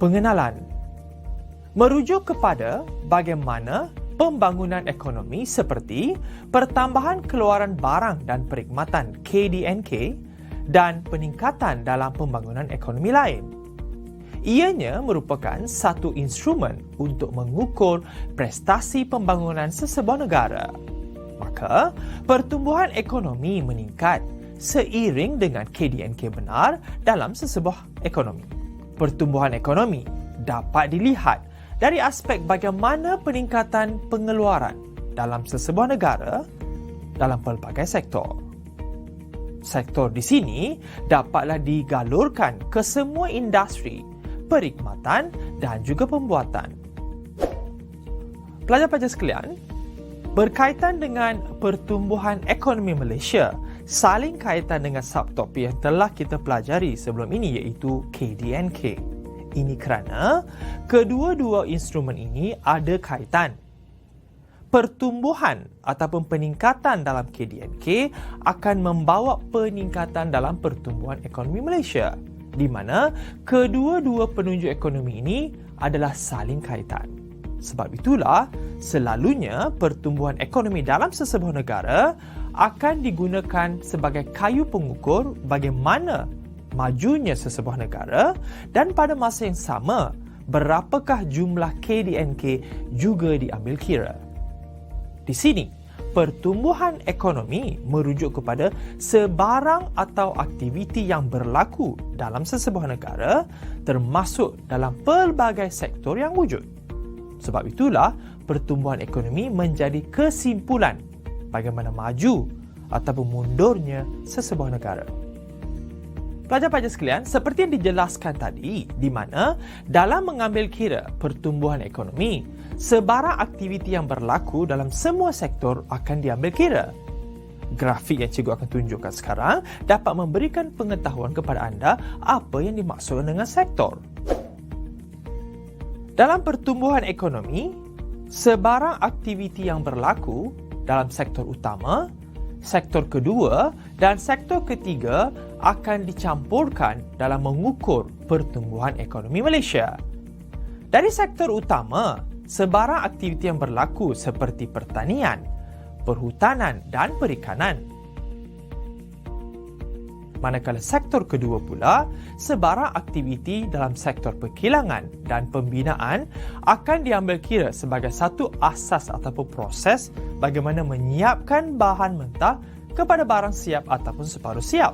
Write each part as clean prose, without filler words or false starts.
Pengenalan merujuk kepada bagaimana pembangunan ekonomi seperti pertambahan keluaran barang dan perkhidmatan KDNK dan peningkatan dalam pembangunan ekonomi lain. Ianya merupakan satu instrumen untuk mengukur prestasi pembangunan sesebuah negara. Maka, pertumbuhan ekonomi meningkat seiring dengan KDNK benar dalam sesebuah ekonomi. Pertumbuhan ekonomi dapat dilihat dari aspek bagaimana peningkatan pengeluaran dalam sesebuah negara dalam pelbagai sektor. Sektor di sini dapatlah digalurkan ke semua industri, perkhidmatan dan juga pembuatan. Pelajar-pelajar sekalian, berkaitan dengan pertumbuhan ekonomi Malaysia, saling kaitan dengan subtopik yang telah kita pelajari sebelum ini iaitu KDNK. Ini kerana kedua-dua instrumen ini ada kaitan. Pertumbuhan ataupun peningkatan dalam KDNK akan membawa peningkatan dalam pertumbuhan ekonomi Malaysia, di mana kedua-dua penunjuk ekonomi ini adalah saling kaitan. Sebab itulah, selalunya pertumbuhan ekonomi dalam sesebuah negara akan digunakan sebagai kayu pengukur bagaimana majunya sesebuah negara dan pada masa yang sama, berapakah jumlah KDNK juga diambil kira. Di sini, pertumbuhan ekonomi merujuk kepada sebarang atau aktiviti yang berlaku dalam sesebuah negara termasuk dalam pelbagai sektor yang wujud. Sebab itulah, pertumbuhan ekonomi menjadi kesimpulan bagaimana maju ataupun mundurnya sesebuah negara. Pelajar-pelajar sekalian, seperti yang dijelaskan tadi, di mana dalam mengambil kira pertumbuhan ekonomi, sebarang aktiviti yang berlaku dalam semua sektor akan diambil kira. Grafik yang cikgu akan tunjukkan sekarang dapat memberikan pengetahuan kepada anda apa yang dimaksud dengan sektor. Dalam pertumbuhan ekonomi, sebarang aktiviti yang berlaku dalam sektor utama, sektor kedua dan sektor ketiga akan dicampurkan dalam mengukur pertumbuhan ekonomi Malaysia. Dari sektor utama, sebarang aktiviti yang berlaku seperti pertanian, perhutanan dan perikanan. Manakala sektor kedua pula, sebarang aktiviti dalam sektor perkilangan dan pembinaan akan diambil kira sebagai satu asas ataupun proses bagaimana menyiapkan bahan mentah kepada barang siap ataupun separuh siap.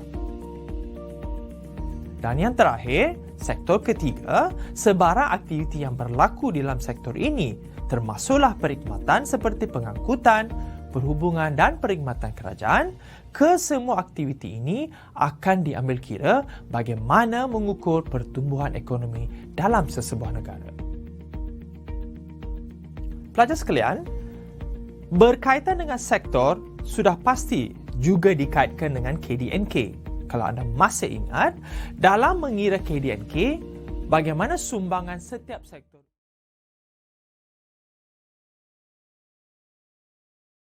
Dan yang terakhir, sektor ketiga, sebarang aktiviti yang berlaku dalam sektor ini termasuklah perkhidmatan seperti pengangkutan, perhubungan dan perkhidmatan kerajaan. Kesemua aktiviti ini akan diambil kira bagaimana mengukur pertumbuhan ekonomi dalam sesebuah negara. Pelajar sekalian, berkaitan dengan sektor sudah pasti juga dikaitkan dengan KDNK. Kalau anda masih ingat, dalam mengira KDNK, bagaimana sumbangan setiap sektor